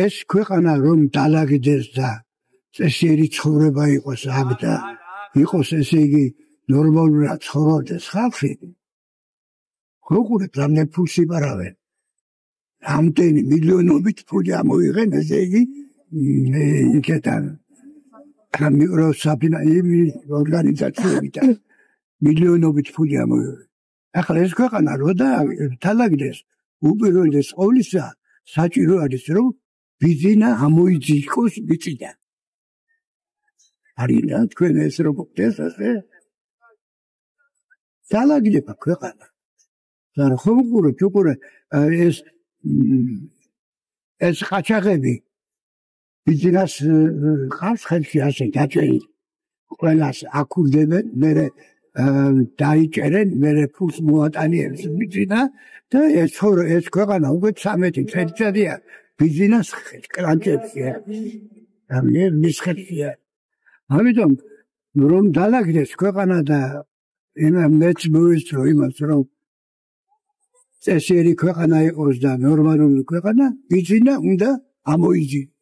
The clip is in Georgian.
ეს ქვეყანა რომ დალაგდეს და წესიერი ცხოვრება იყოს აქ და იყოს ესე იგი ნორმალურად ცხოვრდეს ხალხი ხოყურეთ რამდენ ფულს იპარავენ რამდენი მილიონობით ფული ამოიღენ ესე იგი იქიდან ორგანიზაციებიდან მილიონობით ფული ამოიღენ ახლა ეს ქვეყანა რო დალაგდეს უპირველეს ყოვლისა საჭირო არის რომ ბიზინა ამოიძიოს მიწიდან არინა თქვენ ეს რო გქონდეს ასე დალაგდება ქვეყანა და ხომ უყურე ეს ყაჩაღები ბიზნეს ხალხს ხელში ასე გაჭერილი ყველას აქურდებენ მე დაიჭერენ მე ფულს მოატანიებს ბიზნა და ეს ქვეყანა უკვე 13 წელიწადია ბიზნეს კრანჭებია ამე მის ხელშია ამიტომ რომ დალაგდეს ქვეყანა და მეც მოვისწრო იმას რომ წესიერი ქვეყანა იყოს და ნორმალური ქვეყანა ბიზნა უნდა ამოიძიოს